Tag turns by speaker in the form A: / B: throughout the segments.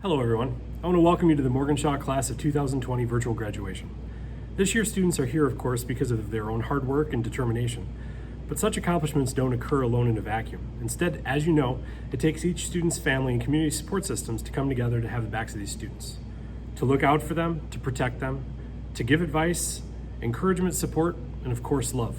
A: Hello everyone. I want to welcome you to the Morgan Shaw Class of 2020 virtual graduation. This year's students are here, of course, because of their own hard work and determination. But such accomplishments don't occur alone in a vacuum. Instead, as you know, it takes each student's family and community support systems to come together to have the backs of these students. To look out for them, to protect them, to give advice, encouragement, support, and of course, love.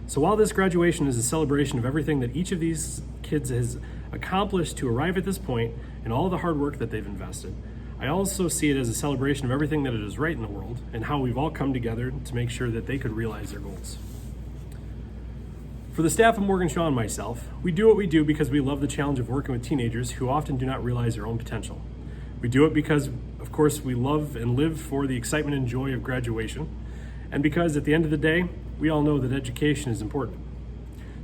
A: So while this graduation is a celebration of everything that each of these kids has accomplished to arrive at this point and all the hard work that they've invested, I also see it as a celebration of everything that it is right in the world and how we've all come together to make sure that they could realize their goals. For the staff of Morgan Shaw and myself, we do what we do because we love the challenge of working with teenagers who often do not realize their own potential. We do it because, of course, we love and live for the excitement and joy of graduation, and because at the end of the day, we all know that education is important.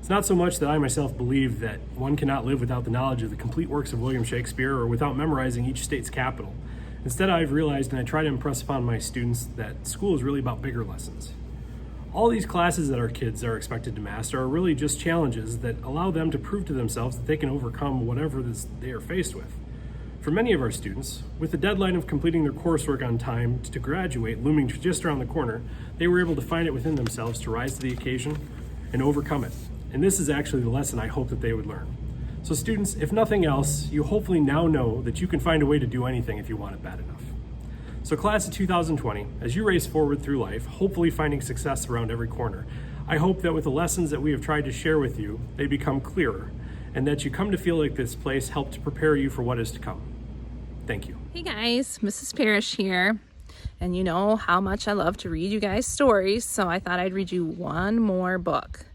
A: It's not so much that I myself believe that one cannot live without the knowledge of the complete works of William Shakespeare or without memorizing each state's capital. Instead, I've realized, and I try to impress upon my students, that school is really about bigger lessons. All these classes that our kids are expected to master are really just challenges that allow them to prove to themselves that they can overcome whatever they are faced with. For many of our students, with the deadline of completing their coursework on time to graduate looming just around the corner, they were able to find it within themselves to rise to the occasion and overcome it. And this is actually the lesson I hope that they would learn. So students, if nothing else, you hopefully now know that you can find a way to do anything if you want it bad enough. So class of 2020, as you race forward through life, hopefully finding success around every corner, I hope that with the lessons that we have tried to share with you, they become clearer and that you come to feel like this place helped to prepare you for what is to come. Thank you.
B: Hey guys, Mrs. Parrish here. And you know how much I love to read you guys stories, so I thought I'd read you one more book.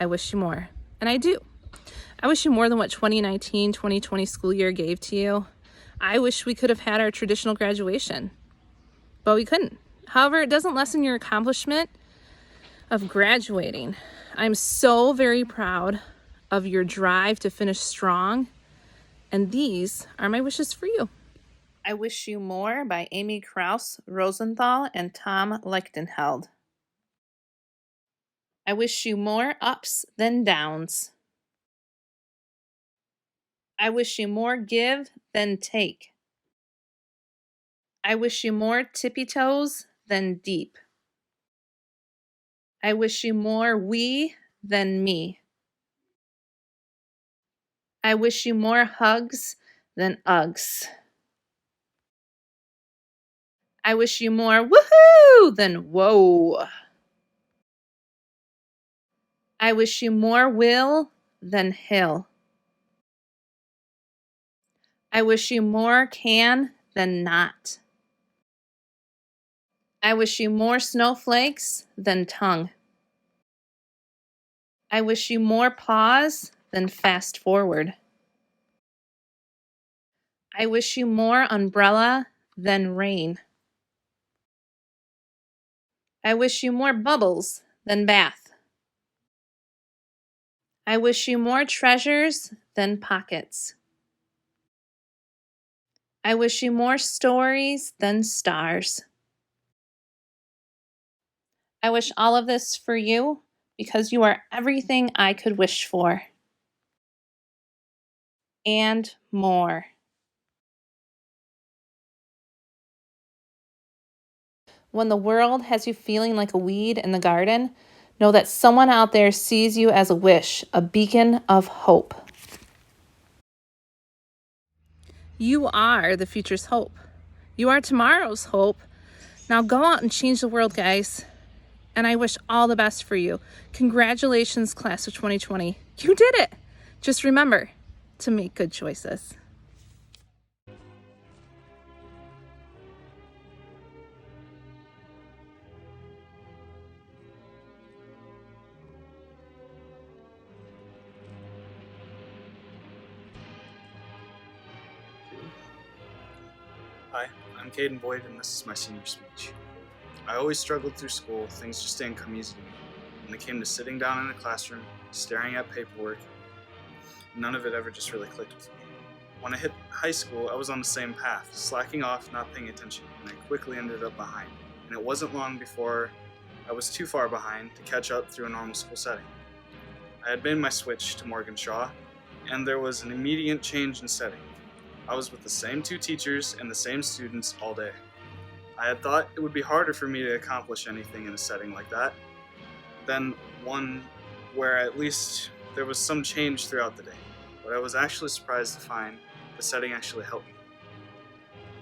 B: I wish you more. And I do. I wish you more than what 2019-2020 school year gave to you. I wish we could have had our traditional graduation, but we couldn't. However, it doesn't lessen your accomplishment of graduating. I'm so very proud of your drive to finish strong, and these are my wishes for you. I Wish You More by Amy Krauss Rosenthal and Tom Lichtenheld. I wish you more ups than downs. I wish you more give than take. I wish you more tippy toes than deep. I wish you more we than me. I wish you more hugs than Uggs. I wish you more woohoo than whoa. I wish you more will than hill. I wish you more can than not. I wish you more snowflakes than tongue. I wish you more pause than fast forward. I wish you more umbrella than rain. I wish you more bubbles than bath. I wish you more treasures than pockets. I wish you more stories than stars. I wish all of this for you because you are everything I could wish for. And more. When the world has you feeling like a weed in the garden, know that someone out there sees you as a wish, a beacon of hope. You are the future's hope. You are tomorrow's hope. Now go out and change the world, guys. And I wish all the best for you. Congratulations, class of 2020. You did it. Just remember to make good choices.
C: Hi, I'm Caden Boyd, and this is my senior speech. I always struggled through school, things just didn't come easy to me. When it came to sitting down in a classroom, staring at paperwork, none of it ever just really clicked with me. When I hit high school, I was on the same path, slacking off, not paying attention, and I quickly ended up behind. And it wasn't long before I was too far behind to catch up through a normal school setting. I had made my switch to Morgan Shaw, and there was an immediate change in setting. I was with the same two teachers and the same students all day. I had thought it would be harder for me to accomplish anything in a setting like that than one where at least there was some change throughout the day, but I was actually surprised to find the setting actually helped me.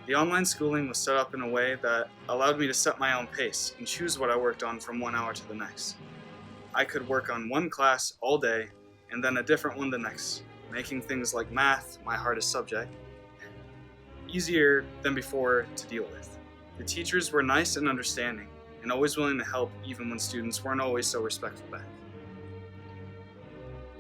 C: The online schooling was set up in a way that allowed me to set my own pace and choose what I worked on from 1 hour to the next. I could work on one class all day and then a different one the next, making things like math, my hardest subject, easier than before to deal with. The teachers were nice and understanding and always willing to help even when students weren't always so respectful back.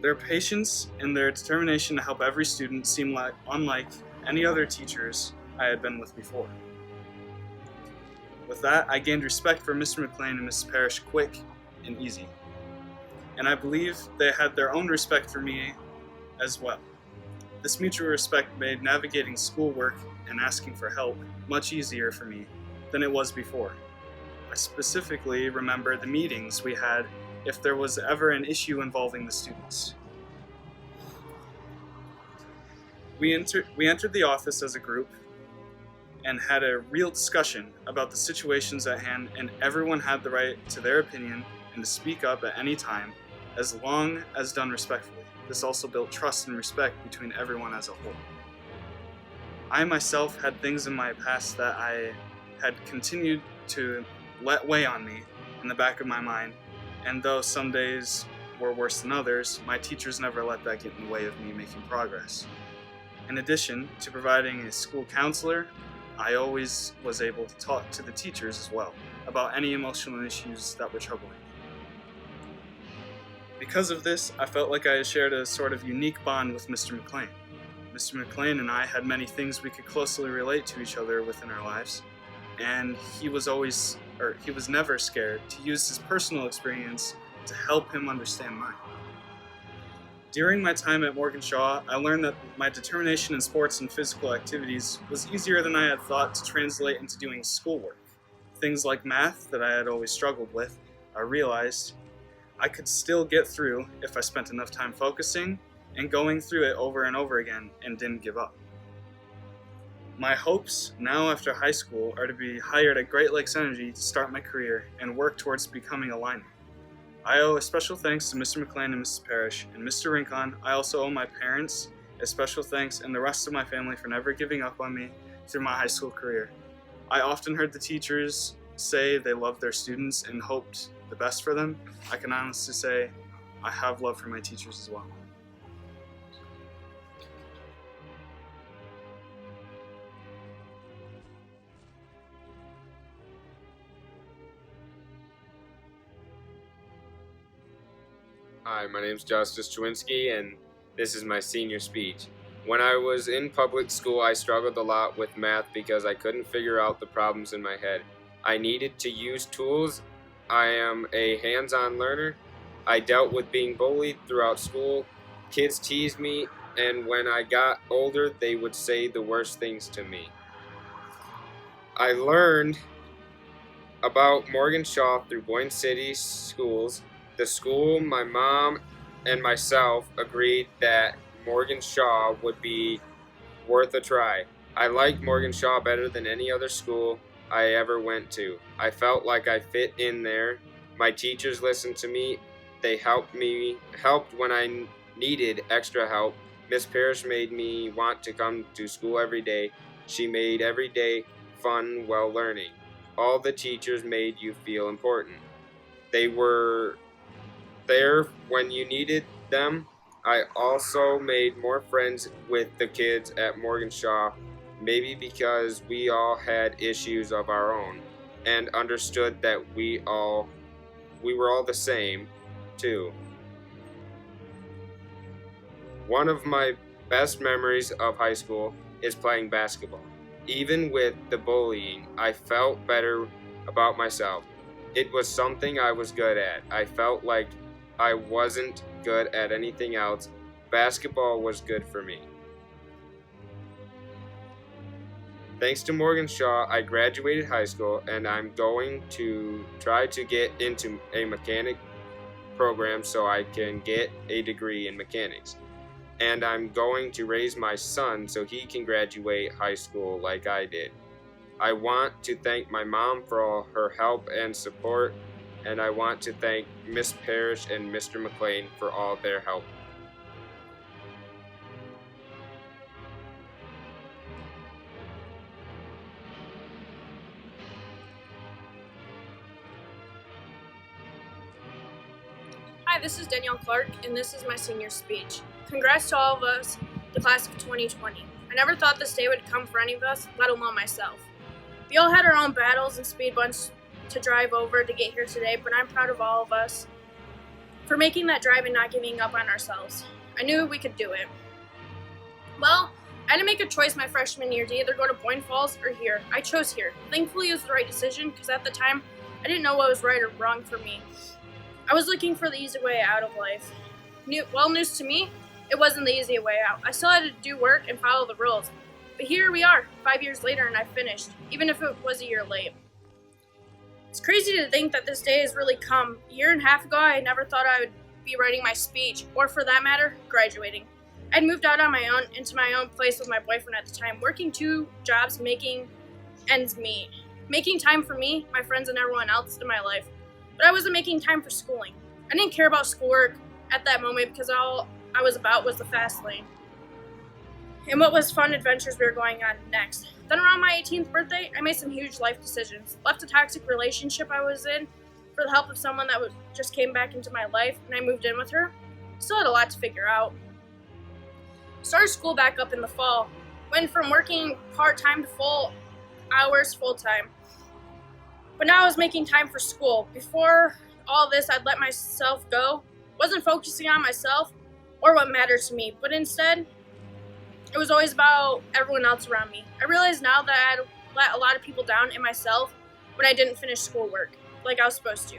C: Their patience and their determination to help every student seemed unlike any other teachers I had been with before. With that, I gained respect for Mr. McLean and Mrs. Parrish quick and easy. And I believe they had their own respect for me as well. This mutual respect made navigating schoolwork and asking for help much easier for me than it was before. I specifically remember the meetings we had if there was ever an issue involving the students. We entered the office as a group and had a real discussion about the situations at hand, and everyone had the right to their opinion and to speak up at any time, as long as done respectfully. This also built trust and respect between everyone as a whole. I myself had things in my past that I had continued to let weigh on me in the back of my mind, and though some days were worse than others, my teachers never let that get in the way of me making progress. In addition to providing a school counselor, I always was able to talk to the teachers as well about any emotional issues that were troubling me. Because of this, I felt like I shared a sort of unique bond with Mr. McLean. Mr. McLean and I had many things we could closely relate to each other within our lives, and he was never scared to use his personal experience to help him understand mine. During my time at Morgan Shaw, I learned that my determination in sports and physical activities was easier than I had thought to translate into doing schoolwork. Things like math that I had always struggled with, I realized I could still get through if I spent enough time focusing and going through it over and over again and didn't give up. My hopes now after high school are to be hired at Great Lakes Energy to start my career and work towards becoming a lineman. I owe a special thanks to Mr. McLean and Mrs. Parrish and Mr. Rincon. I also owe my parents a special thanks and the rest of my family for never giving up on me through my high school career. I often heard the teachers say they loved their students and hoped the best for them. I can honestly say I have love for my teachers as well.
D: Hi, my name is Justice Chewinski, and this is my senior speech. When I was in public school, I struggled a lot with math because I couldn't figure out the problems in my head. I needed to use tools. I am a hands-on learner. I dealt with being bullied throughout school. Kids teased me, and when I got older, they would say the worst things to me. I learned about Morgan Shaw through Boyne City Schools. The school, my mom, and myself agreed that Morgan Shaw would be worth a try. I liked Morgan Shaw better than any other school I ever went to. I felt like I fit in there. My teachers listened to me. They helped when I needed extra help. Miss Parrish made me want to come to school every day. She made every day fun while learning. All the teachers made you feel important. They were there when you needed them. I also made more friends with the kids at Morgan Shaw, maybe because we all had issues of our own and understood that we were all the same too. One of my best memories of high school is playing basketball. Even with the bullying, I felt better about myself. It was something I was good at. I felt like I wasn't good at anything else. Basketball was good for me. Thanks to Morgan Shaw, I graduated high school, and I'm going to try to get into a mechanic program so I can get a degree in mechanics. and I'm going to raise my son so he can graduate high school like I did. I want to thank my mom for all her help and support, and I want to thank Miss Parrish and Mr. McLean for all their help.
E: Hi, this is Danielle Clark, and this is my senior speech. Congrats to all of us, the class of 2020. I never thought this day would come for any of us, let alone myself. We all had our own battles and speed bumps to drive over to get here today, but I'm proud of all of us for making that drive and not giving up on ourselves. I knew we could do it. Well, I had to make a choice my freshman year to either go to Boyne Falls or here. I chose here. Thankfully, it was the right decision because at the time, I didn't know what was right or wrong for me. I was looking for the easy way out of life. News to me, it wasn't the easy way out. I still had to do work and follow the rules. But here we are, 5 years later, and I finished, even if it was a year late. It's crazy to think that this day has really come. A year and a half ago, I never thought I would be writing my speech, or for that matter, graduating. I'd moved out on my own, into my own place with my boyfriend at the time, working 2 jobs, making ends meet. Making time for me, my friends, and everyone else in my life. But I wasn't making time for schooling. I didn't care about schoolwork at that moment because all I was about was the fast lane and what was fun adventures we were going on next. Then around my 18th birthday, I made some huge life decisions. Left a toxic relationship I was in for the help of someone that just came back into my life, and I moved in with her. Still had a lot to figure out. Started school back up in the fall. Went from working part-time to full hours full-time. But now I was making time for school. Before all this, I'd let myself go. Wasn't focusing on myself or what mattered to me, but instead, it was always about everyone else around me. I realize now that I had let a lot of people down and myself when I didn't finish schoolwork like I was supposed to.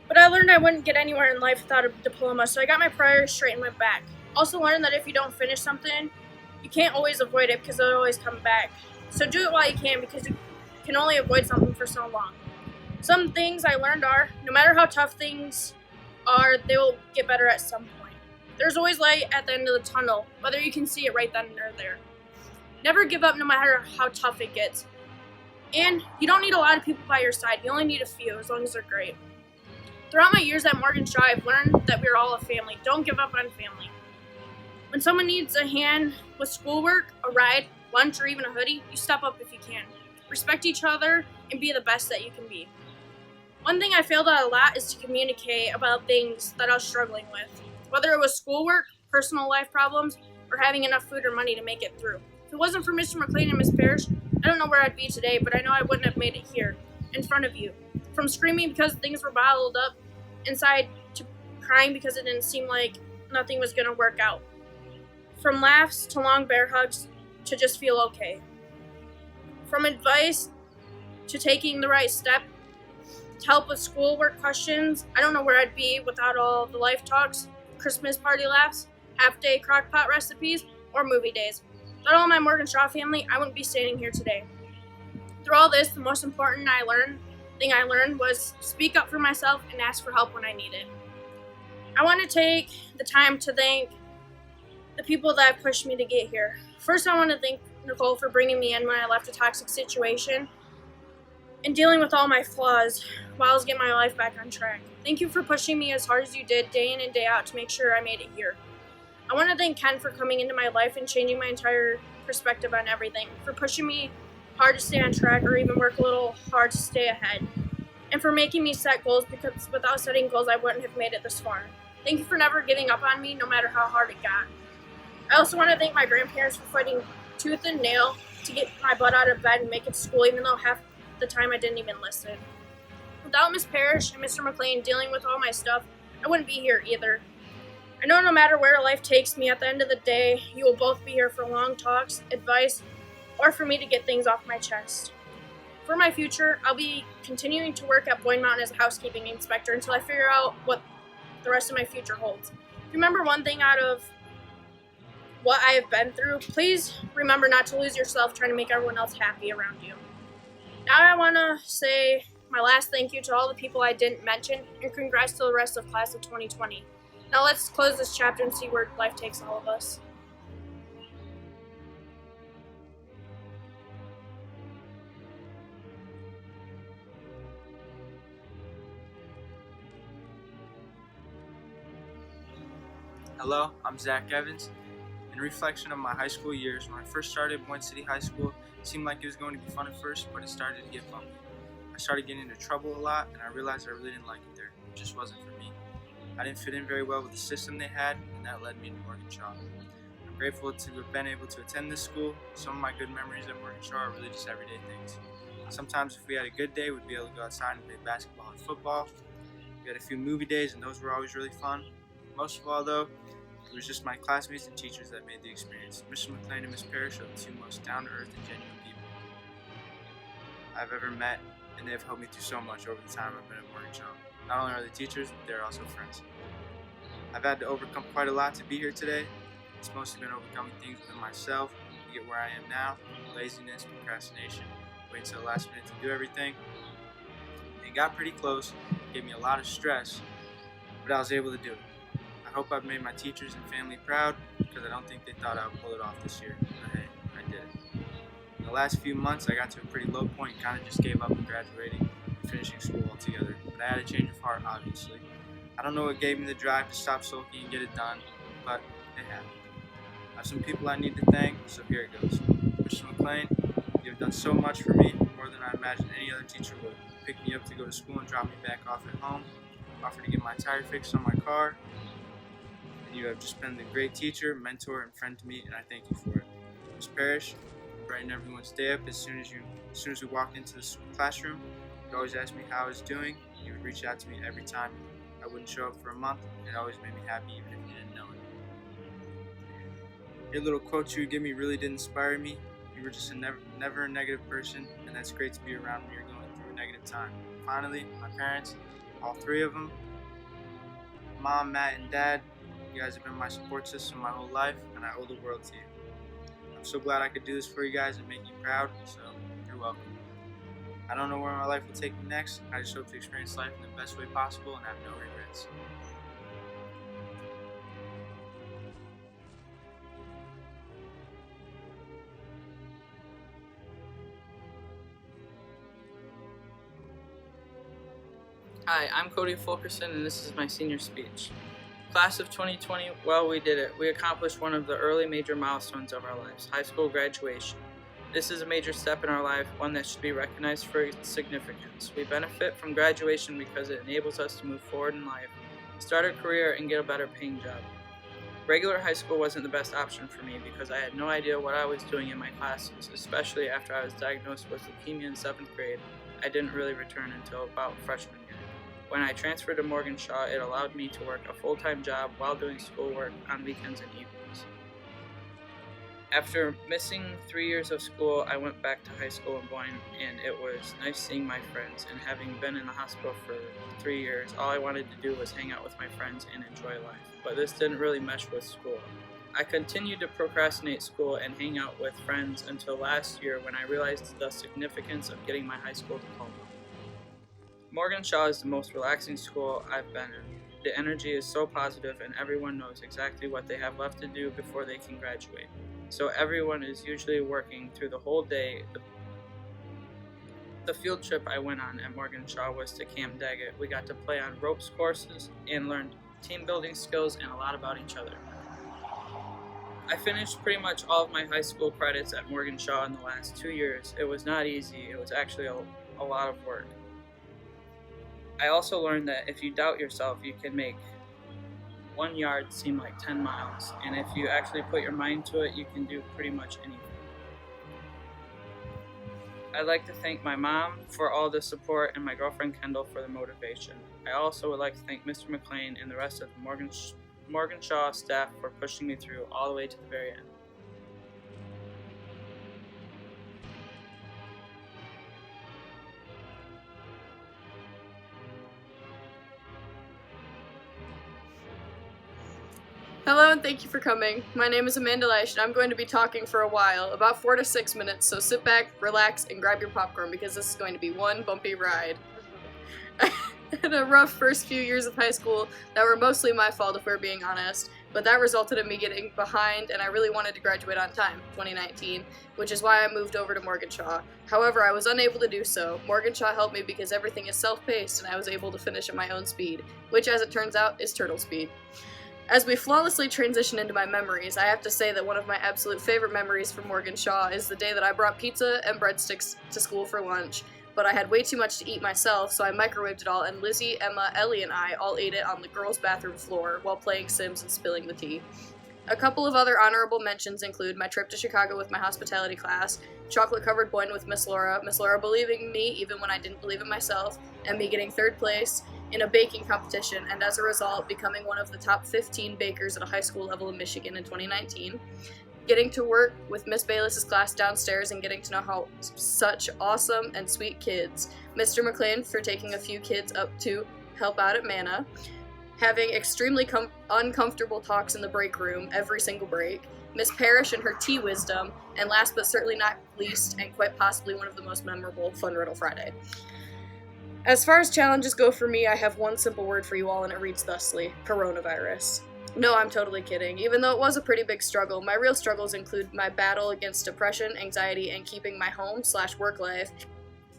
E: But I learned I wouldn't get anywhere in life without a diploma, so I got my priorities straight and went back. Also learned that if you don't finish something, you can't always avoid it because it'll always come back. So do it while you can because you can only avoid something for so long. Some things I learned are, no matter how tough things are, they will get better at some point. There's always light at the end of the tunnel, whether you can see it right then or there. Never give up no matter how tough it gets. And you don't need a lot of people by your side, you only need a few, as long as they're great. Throughout my years at Morgan Shaw, I've learned that we're all a family. Don't give up on family. When someone needs a hand with schoolwork, a ride, lunch, or even a hoodie, you step up if you can. Respect each other and be the best that you can be. One thing I failed at a lot is to communicate about things that I was struggling with, whether it was schoolwork, personal life problems, or having enough food or money to make it through. If it wasn't for Mr. McLean and Miss Parrish, I don't know where I'd be today, but I know I wouldn't have made it here, in front of you. From screaming because things were bottled up inside to crying because it didn't seem like nothing was going to work out. From laughs to long bear hugs to just feel okay. From advice to taking the right step to help with schoolwork questions, I don't know where I'd be without all the life talks, Christmas party laughs, half-day crock-pot recipes, or movie days. Without all my Morgan Shaw family, I wouldn't be standing here today. Through all this, the most important thing I learned was speak up for myself and ask for help when I need it. I want to take the time to thank the people that have pushed me to get here. First, I want to thank Nicole for bringing me in when I left a toxic situation and dealing with all my flaws while I was getting my life back on track. Thank you for pushing me as hard as you did day in and day out to make sure I made it here. I want to thank Ken for coming into my life and changing my entire perspective on everything, for pushing me hard to stay on track or even work a little hard to stay ahead, and for making me set goals because without setting goals I wouldn't have made it this far. Thank you for never giving up on me no matter how hard it got. I also want to thank my grandparents for fighting tooth and nail to get my butt out of bed and make it to school, even though half the time I didn't even listen. Without Miss Parrish and Mr. McLean dealing with all my stuff, I wouldn't be here either. I know no matter where life takes me, at the end of the day, you will both be here for long talks, advice, or for me to get things off my chest. For my future, I'll be continuing to work at Boyne Mountain as a housekeeping inspector until I figure out what the rest of my future holds. Remember one thing out of what I have been through, please remember not to lose yourself trying to make everyone else happy around you. Now I want to say my last thank you to all the people I didn't mention, and congrats to the rest of class of 2020. Now let's close this chapter and see where life takes all of us.
F: Hello, I'm Zach Evans. In reflection of my high school years, when I first started Boyne City High School, it seemed like it was going to be fun at first, but it started to get bumpy. I started getting into trouble a lot, and I realized I really didn't like it there. It just wasn't for me. I didn't fit in very well with the system they had, and that led me to Morgan Shaw. I'm grateful to have been able to attend this school. Some of my good memories at Morgan Shaw are really just everyday things. Sometimes if we had a good day, we'd be able to go outside and play basketball and football. We had a few movie days, and those were always really fun. Most of all, though, it was just my classmates and teachers that made the experience. Mr. McLean and Miss Parrish are the two most down-to-earth and genuine people I've ever met, and they have helped me through so much over the time I've been at Morgan Shaw. Not only are they teachers, but they're also friends. I've had to overcome quite a lot to be here today. It's mostly been overcoming things within myself to get where I am now. Laziness, procrastination, waiting until the last minute to do everything. It got pretty close, gave me a lot of stress, but I was able to do it. I hope I've made my teachers and family proud, because I don't think they thought I would pull it off this year, but hey, I did it. In the last few months, I got to a pretty low point and kind of just gave up on graduating and finishing school altogether, but I had a change of heart, obviously. I don't know what gave me the drive to stop sulking and get it done, but it happened. I have some people I need to thank, so here it goes. Mr. McLean, you have done so much for me, more than I imagined any other teacher would. Pick me up to go to school and drop me back off at home, offer to get my tire fixed on my car. You have just been a great teacher, mentor, and friend to me, and I thank you for it. Ms. Parrish, you brightened everyone's day up as soon as we walked into the classroom. You always asked me how I was doing. You would reach out to me every time I wouldn't show up for a month. It always made me happy, even if you didn't know it. Your little quotes you would give me really did inspire me. You were just never a negative person, and that's great to be around when you're going through a negative time. Finally, my parents, all three of them, Mom, Matt, and Dad. You guys have been my support system my whole life, and I owe the world to you. I'm so glad I could do this for you guys and make you proud, so you're welcome. I don't know where my life will take me next. I just hope to experience life in the best way possible and have no regrets.
G: Hi, I'm Cody Fulkerson, and this is my senior speech. Class of 2020, well, we did it. We accomplished one of the early major milestones of our lives, high school graduation. This is a major step in our life, one that should be recognized for its significance. We benefit from graduation because it enables us to move forward in life, start a career, and get a better paying job. Regular high school wasn't the best option for me because I had no idea what I was doing in my classes, especially after I was diagnosed with leukemia in 7th grade. I didn't really return until about freshman year. When I transferred to Morgan Shaw, it allowed me to work a full-time job while doing schoolwork on weekends and evenings. After missing 3 years of school, I went back to high school in Boyne, and it was nice seeing my friends. And having been in the hospital for 3 years, all I wanted to do was hang out with my friends and enjoy life. But this didn't really mesh with school. I continued to procrastinate school and hang out with friends until last year when I realized the significance of getting my high school diploma. Morgan Shaw is the most relaxing school I've been in. The energy is so positive and everyone knows exactly what they have left to do before they can graduate. So everyone is usually working through the whole day. The field trip I went on at Morgan Shaw was to Camp Daggett. We got to play on ropes courses and learned team building skills and a lot about each other. I finished pretty much all of my high school credits at Morgan Shaw in the last 2 years. It was not easy. It was actually a lot of work. I also learned that if you doubt yourself, you can make 1 yard seem like 10 miles. And if you actually put your mind to it, you can do pretty much anything. I'd like to thank my mom for all the support and my girlfriend Kendall for the motivation. I also would like to thank Mr. McLean and the rest of the Morgan Shaw staff for pushing me through all the way to the very end.
E: Hello and thank you for coming. My name is Amanda Leish and I'm going to be talking for a while, about 4 to 6 minutes, so sit back, relax, and grab your popcorn because this is going to be one bumpy ride.
H: had a rough first few years of high school that were mostly my fault if we're being honest, but that resulted in me getting behind and I really wanted to graduate on time, 2019, which is why I moved over to Morgan Shaw. However, I was unable to do so. Morgan Shaw helped me because everything is self-paced and I was able to finish at my own speed, which as it turns out is turtle speed. As we flawlessly transition into my memories, I have to say that one of my absolute favorite memories from Morgan Shaw is the day that I brought pizza and breadsticks to school for lunch, but I had way too much to eat myself, so I microwaved it all, and Lizzie, Emma, Ellie, and I all ate it on the girls' bathroom floor while playing Sims and spilling the tea. A couple of other honorable mentions include my trip to Chicago with my hospitality class, chocolate-covered bun with Miss Laura believing in me even when I didn't believe in myself, and me getting third place in a baking competition, and as a result, becoming one of the top 15 bakers at a high school level in Michigan in 2019. Getting to work with Miss Bayless's class downstairs and getting to know how such awesome and sweet kids. Mr. McLean for taking a few kids up to help out at Mana. Having extremely uncomfortable talks in the break room every single break. Miss Parrish and her tea wisdom. And last but certainly not least, and quite possibly one of the most memorable, Fun Riddle Friday. As far as challenges go for me, I have one simple word for you all, and it reads thusly: coronavirus. No, I'm totally kidding. Even though it was a pretty big struggle, my real struggles include my battle against depression, anxiety, and keeping my home/work life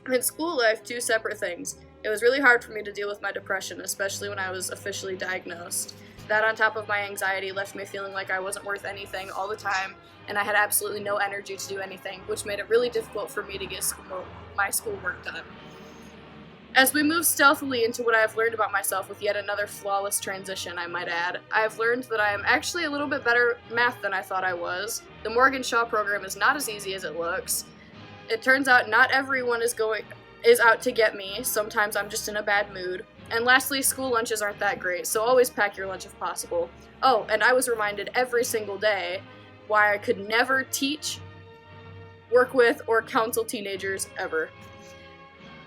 H: and school life two separate things. It was really hard for me to deal with my depression, especially when I was officially diagnosed. That on top of my anxiety left me feeling like I wasn't worth anything all the time, and I had absolutely no energy to do anything, which made it really difficult for me to get my schoolwork done. As we move stealthily into what I have learned about myself with yet another flawless transition, I might add, I have learned that I am actually a little bit better at math than I thought I was. The Morgan Shaw program is not as easy as it looks. It turns out not everyone is out to get me. Sometimes I'm just in a bad mood. And lastly, school lunches aren't that great, so always pack your lunch if possible. Oh, and I was reminded every single day why I could never teach, work with, or counsel teenagers ever.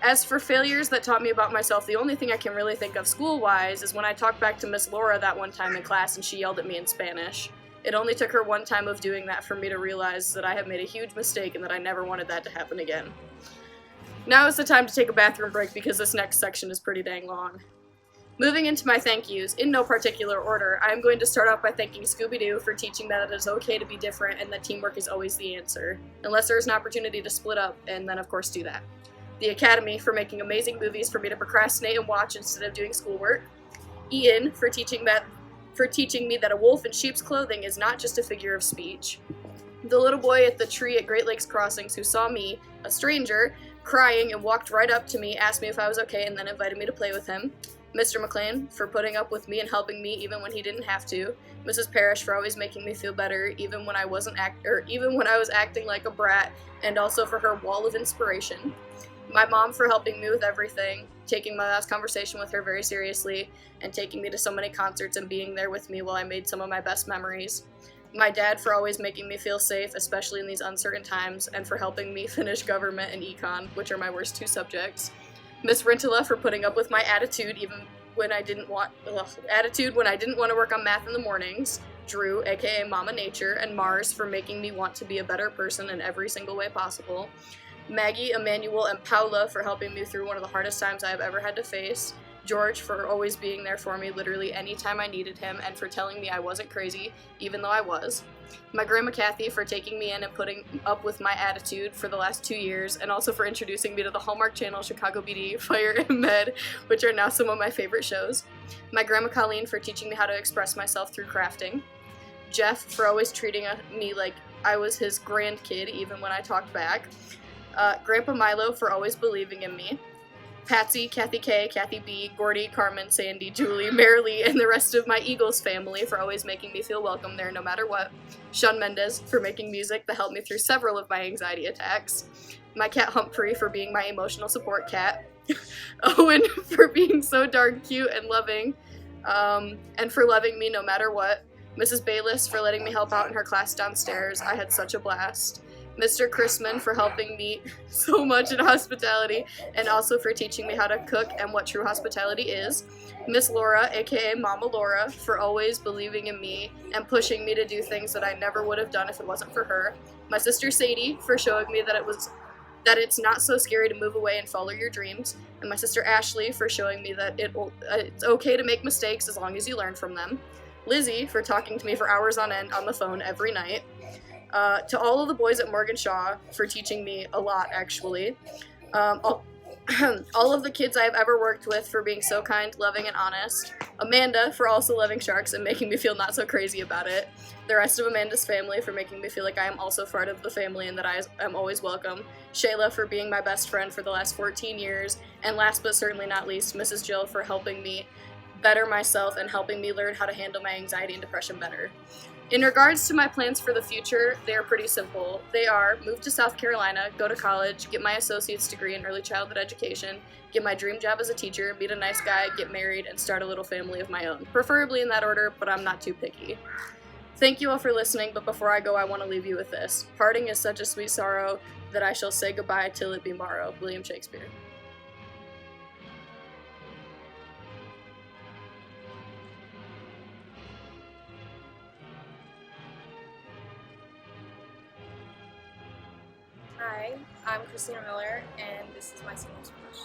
H: As for failures that taught me about myself, the only thing I can really think of school-wise is when I talked back to Miss Laura that one time in class and she yelled at me in Spanish. It only took her one time of doing that for me to realize that I had made a huge mistake and that I never wanted that to happen again. Now is the time to take a bathroom break because this next section is pretty dang long. Moving into my thank yous, in no particular order, I am going to start off by thanking Scooby-Doo for teaching that it is okay to be different and that teamwork is always the answer, unless there is an opportunity to split up, and then of course do that. The Academy for making amazing movies for me to procrastinate and watch instead of doing schoolwork. Ian for teaching me that a wolf in sheep's clothing is not just a figure of speech. The little boy at the tree at Great Lakes Crossings who saw me, a stranger, crying and walked right up to me, asked me if I was okay, and then invited me to play with him. Mr. McLean for putting up with me and helping me even when he didn't have to. Mrs. Parrish for always making me feel better even when I was acting like a brat, and also for her wall of inspiration. My mom for helping me with everything, taking my last conversation with her very seriously, and taking me to so many concerts and being there with me while I made some of my best memories. My dad for always making me feel safe, especially in these uncertain times, and for helping me finish government and econ, which are my worst two subjects. Miss Rintala for putting up with my attitude even when I didn't want to work on math in the mornings. Drew, aka Mama Nature, and Mars for making me want to be a better person in every single way possible. Maggie, Emmanuel, and Paula for helping me through one of the hardest times I have ever had to face. George for always being there for me literally anytime I needed him and for telling me I wasn't crazy, even though I was. My grandma Kathy for taking me in and putting up with my attitude for the last 2 years, and also for introducing me to the Hallmark Channel, Chicago PD, Fire, and Med, which are now some of my favorite shows. My grandma Colleen for teaching me how to express myself through crafting. Jeff for always treating me like I was his grandkid even when I talked back. Grandpa Milo for always believing in me. Patsy, Kathy K, Kathy B, Gordy, Carmen, Sandy, Julie, Marilee, and the rest of my Eagles family for always making me feel welcome there no matter what. Shawn Mendes for making music that helped me through several of my anxiety attacks. My cat Humphrey for being my emotional support cat. Owen for being so darn cute and loving, and for loving me no matter what. Mrs. Bayless for letting me help out in her class downstairs. I had such a blast. Mr. Chrisman for helping me so much in hospitality and also for teaching me how to cook and what true hospitality is. Miss Laura, aka Mama Laura, for always believing in me and pushing me to do things that I never would have done if it wasn't for her. My sister Sadie for showing me that it was that it's not so scary to move away and follow your dreams, and my sister Ashley for showing me that it's okay to make mistakes as long as you learn from them, Lizzie for talking to me for hours on end on the phone every night, to all of the boys at Morgan Shaw for teaching me a lot, actually, all of the kids I've ever worked with for being so kind, loving, and honest, Amanda for also loving sharks and making me feel not so crazy about it, the rest of Amanda's family for making me feel like I am also part of the family and that I am always welcome, Shayla for being my best friend for the last 14 years, and last but certainly not least, Mrs. Jill for helping me better myself and helping me learn how to handle my anxiety and depression better. In regards to my plans for the future, they are pretty simple. They are move to South Carolina, go to college, get my associate's degree in early childhood education, get my dream job as a teacher, meet a nice guy, get married, and start a little family of my own. Preferably in that order, but I'm not too picky. Thank you all for listening, but before I go, I want to leave you with this. Parting is such a sweet sorrow that I shall say goodbye till it be morrow. William Shakespeare.
I: Hi, I'm Christina Miller, and this is my senior speech.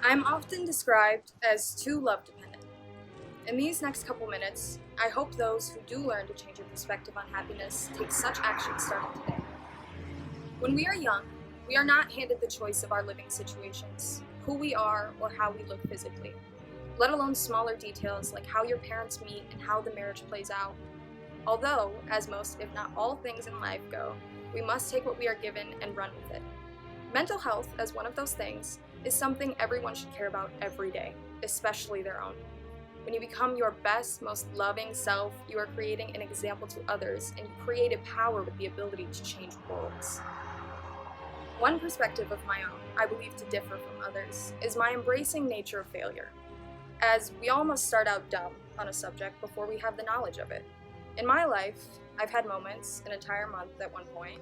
I: I'm often described as too love dependent. In these next couple minutes, I hope those who do learn to change your perspective on happiness take such action starting today. When we are young, we are not handed the choice of our living situations, who we are, or how we look physically, let alone smaller details like how your parents meet and how the marriage plays out. Although, as most, if not all things in life go, we must take what we are given and run with it. Mental health, as one of those things, is something everyone should care about every day, especially their own. When you become your best, most loving self, you are creating an example to others, and you create a power with the ability to change worlds. One perspective of my own, I believe to differ from others, is my embracing nature of failure. As we all must start out dumb on a subject before we have the knowledge of it. In my life, I've had moments, an entire month at one point,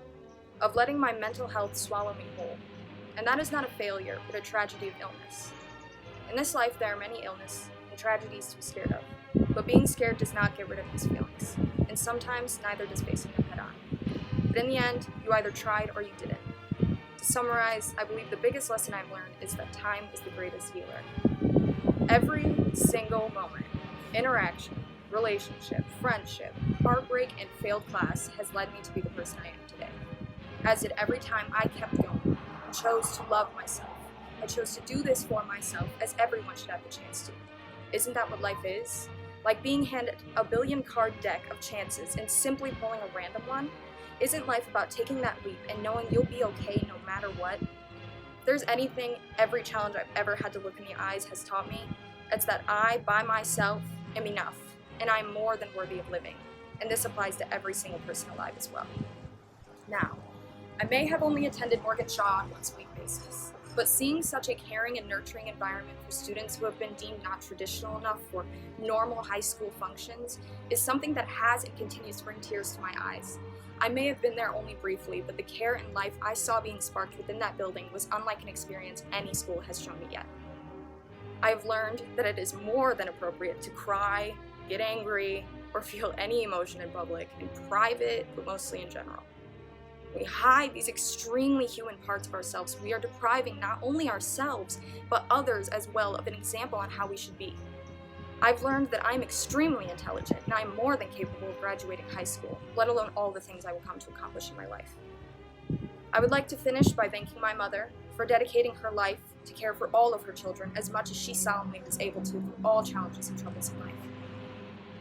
I: of letting my mental health swallow me whole. And that is not a failure, but a tragedy of illness. In this life, there are many illnesses and tragedies to be scared of. But being scared does not get rid of these feelings. And sometimes, neither does facing them head on. But in the end, you either tried or you didn't. To summarize, I believe the biggest lesson I've learned is that time is the greatest healer. Every single moment, interaction, relationship, friendship, heartbreak, and failed class has led me to be the person I am today. As did every time I kept going and chose to love myself. I chose to do this for myself, as everyone should have the chance to. Isn't that what life is? Like being handed a 1 billion card deck of chances and simply pulling a random one? Isn't life about taking that leap and knowing you'll be okay no matter what? If there's anything every challenge I've ever had to look in the eyes has taught me, it's that I, by myself, am enough, and I'm more than worthy of living. And this applies to every single person alive as well. Now, I may have only attended Morgan Shaw on a once-a-week basis, but seeing such a caring and nurturing environment for students who have been deemed not traditional enough for normal high school functions is something that has and continues to bring tears to my eyes. I may have been there only briefly, but the care and life I saw being sparked within that building was unlike an experience any school has shown me yet. I have learned that it is more than appropriate to cry, get angry, or feel any emotion in public, in private, but mostly in general. When we hide these extremely human parts of ourselves, we are depriving not only ourselves, but others as well of an example on how we should be. I've learned that I'm extremely intelligent, and I'm more than capable of graduating high school, let alone all the things I will come to accomplish in my life. I would like to finish by thanking my mother for dedicating her life to care for all of her children as much as she solemnly was able to through all challenges and troubles in life.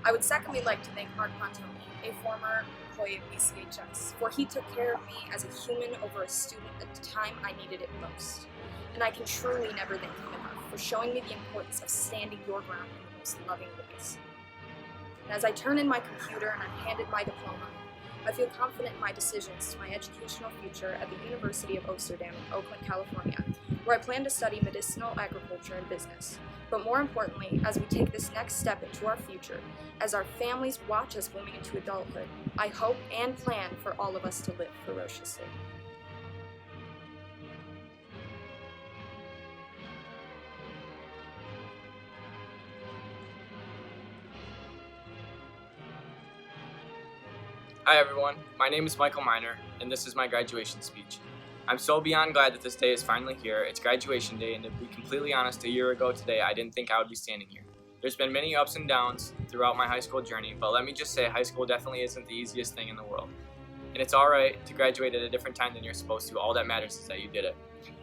I: I would secondly like to thank Mark Pontoni, a former employee of BCPS, for he took care of me as a human over a student at the time I needed it most. And I can truly never thank him enough for showing me the importance of standing your ground in the most loving ways. And as I turn in my computer and I'm handed my diploma, I feel confident in my decisions to my educational future at the University of Amsterdam in Oakland, California, where I plan to study medicinal agriculture and business. But more importantly, as we take this next step into our future, as our families watch us blooming into adulthood, I hope and plan for all of us to live ferociously.
J: Hi everyone, my name is Michael Miner, and this is my graduation speech. I'm so beyond glad that this day is finally here. It's graduation day, and to be completely honest, a year ago today, I didn't think I would be standing here. There's been many ups and downs throughout my high school journey, but let me just say high school definitely isn't the easiest thing in the world. And it's alright to graduate at a different time than you're supposed to. All that matters is that you did it.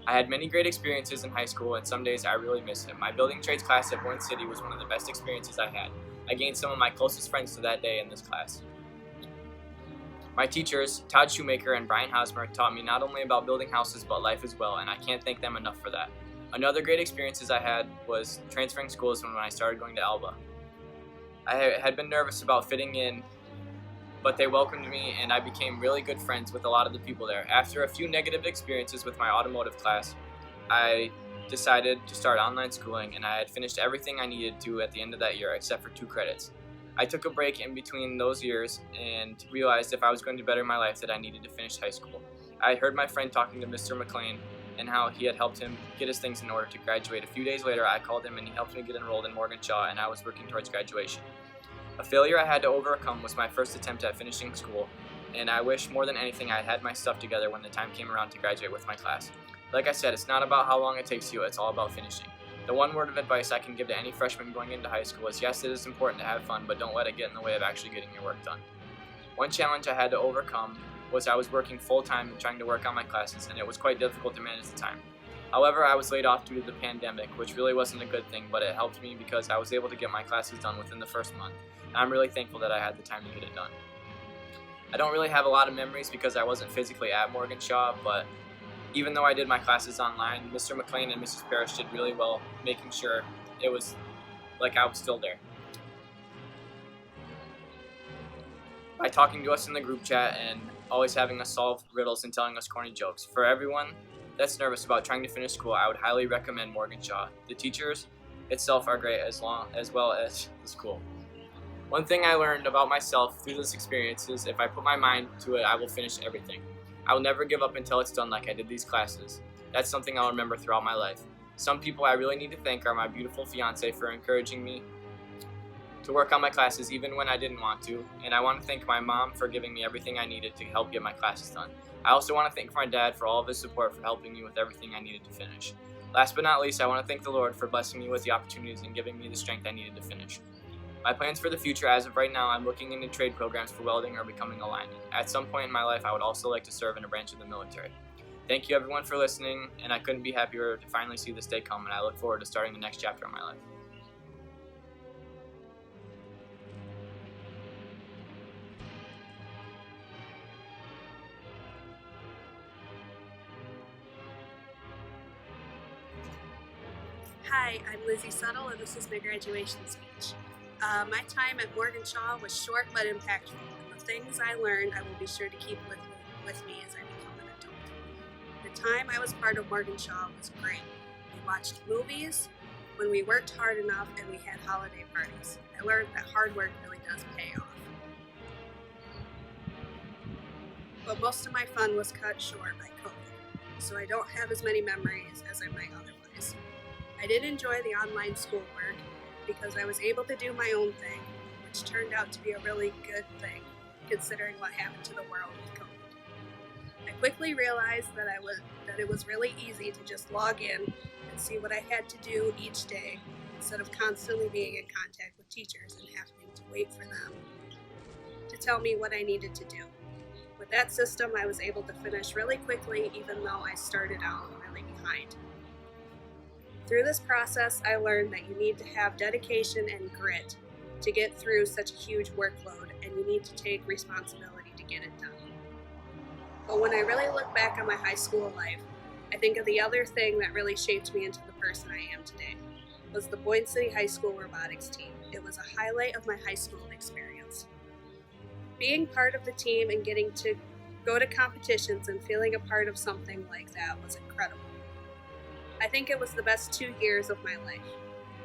J: I had many great experiences in high school, and some days I really miss it. My building trades class at Boyne City was one of the best experiences I had. I gained some of my closest friends to that day in this class. My teachers, Todd Shoemaker and Brian Hosmer, taught me not only about building houses but life as well, and I can't thank them enough for that. Another great experiences I had was transferring schools when I started going to Alba. I had been nervous about fitting in, but they welcomed me and I became really good friends with a lot of the people there. After a few negative experiences with my automotive class, I decided to start online schooling, and I had finished everything I needed to at the end of that year except for 2 credits. I took a break in between those years and realized if I was going to better my life that I needed to finish high school. I heard my friend talking to Mr. McLean and how he had helped him get his things in order to graduate. A few days later, I called him and he helped me get enrolled in Morgan Shaw, and I was working towards graduation. A failure I had to overcome was my first attempt at finishing school, and I wish more than anything I had my stuff together when the time came around to graduate with my class. Like I said, it's not about how long it takes you, it's all about finishing. The one word of advice I can give to any freshman going into high school is yes, it is important to have fun, but don't let it get in the way of actually getting your work done. One challenge I had to overcome was I was working full-time and trying to work on my classes, and it was quite difficult to manage the time. However, I was laid off due to the pandemic, which really wasn't a good thing, but it helped me because I was able to get my classes done within the first month, and I'm really thankful that I had the time to get it done. I don't really have a lot of memories because I wasn't physically at Morgan Shaw, but even though I did my classes online, Mr. McLean and Mrs. Parrish did really well, making sure it was like I was still there. By talking to us in the group chat and always having us solve riddles and telling us corny jokes. For everyone that's nervous about trying to finish school, I would highly recommend Morgan Shaw. The teachers itself are great as well as the school. One thing I learned about myself through this experience is if I put my mind to it, I will finish everything. I will never give up until it's done like I did these classes. That's something I'll remember throughout my life. Some people I really need to thank are my beautiful fiance for encouraging me to work on my classes even when I didn't want to, and I want to thank my mom for giving me everything I needed to help get my classes done. I also want to thank my dad for all of his support for helping me with everything I needed to finish. Last but not least, I want to thank the Lord for blessing me with the opportunities and giving me the strength I needed to finish. My plans for the future, as of right now, I'm looking into trade programs for welding or becoming a lineman. At some point in my life, I would also like to serve in a branch of the military. Thank you everyone for listening, and I couldn't be happier to finally see this day come, and I look forward to starting the next chapter of my life.
K: Hi, I'm Lizzie Settle, and this is my graduation speech. My time at Morgan Shaw was short but impactful, and the things I learned I will be sure to keep with me as I become an adult. The time I was part of Morgan Shaw was great. We watched movies when we worked hard enough, and we had holiday parties. I learned that hard work really does pay off. But most of my fun was cut short by COVID, so I don't have as many memories as I might otherwise. I did enjoy the online schoolwork because I was able to do my own thing, which turned out to be a really good thing considering what happened to the world with COVID. I quickly realized that it was really easy to just log in and see what I had to do each day instead of constantly being in contact with teachers and having to wait for them to tell me what I needed to do. With that system, I was able to finish really quickly even though I started out really behind. Through this process, I learned that you need to have dedication and grit to get through such a huge workload, and you need to take responsibility to get it done. But when I really look back on my high school life, I think of the other thing that really shaped me into the person I am today, was the Boyne City High School robotics team. It was a highlight of my high school experience. Being part of the team and getting to go to competitions and feeling a part of something like that was incredible. I think it was the best 2 years of my life.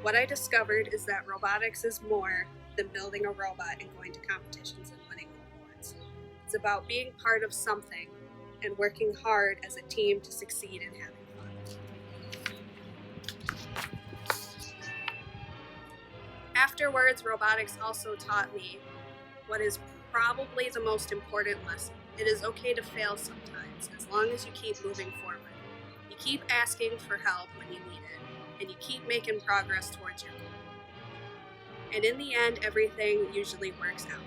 K: What I discovered is that robotics is more than building a robot and going to competitions and winning awards. It's about being part of something and working hard as a team to succeed and having fun. Afterwards, robotics also taught me what is probably the most important lesson. It is okay to fail sometimes, as long as you keep moving forward. You keep asking for help when you need it, and you keep making progress towards your goal. And in the end, everything usually works out.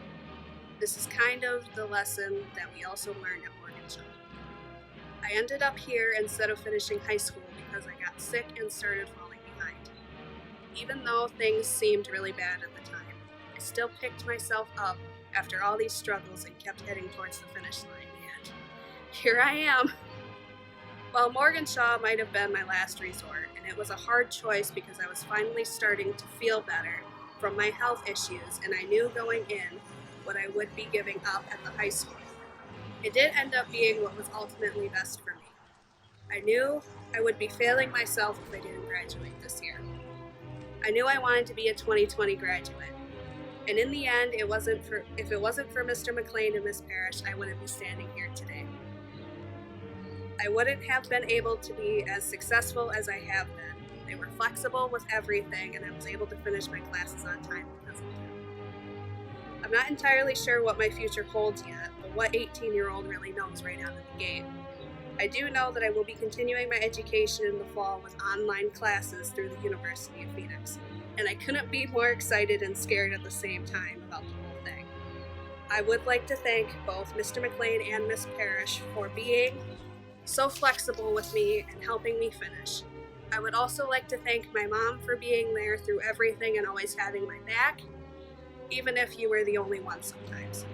K: This is kind of the lesson that we also learned at Morgan Shaw. I ended up here instead of finishing high school because I got sick and started falling behind. Even though things seemed really bad at the time, I still picked myself up after all these struggles and kept heading towards the finish line, and here I am. Well, Morgan Shaw might have been my last resort, and it was a hard choice because I was finally starting to feel better from my health issues, and I knew going in what I would be giving up at the high school. It did end up being what was ultimately best for me. I knew I would be failing myself if I didn't graduate this year. I knew I wanted to be a 2020 graduate. And in the end, if it wasn't for Mr. McLean and Miss Parrish, I wouldn't be standing here today. I wouldn't have been able to be as successful as I have been. They were flexible with everything, and I was able to finish my classes on time because of them. I'm not entirely sure what my future holds yet, but what 18-year-old really knows right out of the gate. I do know that I will be continuing my education in the fall with online classes through the University of Phoenix, and I couldn't be more excited and scared at the same time about the whole thing. I would like to thank both Mr. McLean and Miss Parrish for being so flexible with me and helping me finish. I would also like to thank my mom for being there through everything and always having my back, even if you were the only one sometimes.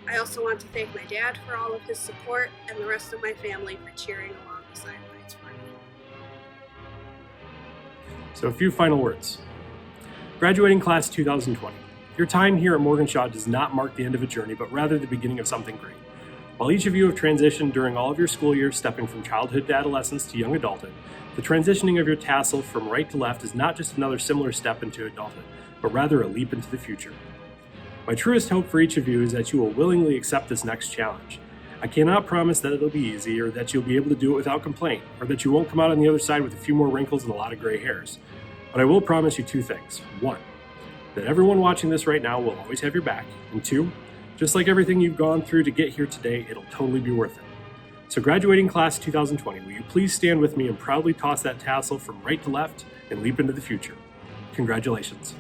K: I also want to thank my dad for all of his support and the rest of my family for cheering along the sidelines for me.
A: So a few final words. Graduating class 2020. Your time here at Morgan Shaw does not mark the end of a journey, but rather the beginning of something great. While each of you have transitioned during all of your school years, stepping from childhood to adolescence to young adulthood, the transitioning of your tassel from right to left is not just another similar step into adulthood, but rather a leap into the future. My truest hope for each of you is that you will willingly accept this next challenge. I cannot promise that it'll be easy, or that you'll be able to do it without complaint, or that you won't come out on the other side with a few more wrinkles and a lot of gray hairs. But I will promise you two things. One, that everyone watching this right now will always have your back. And two, just like everything you've gone through to get here today, it'll totally be worth it. So graduating class 2020, will you please stand with me and proudly toss that tassel from right to left and leap into the future? Congratulations.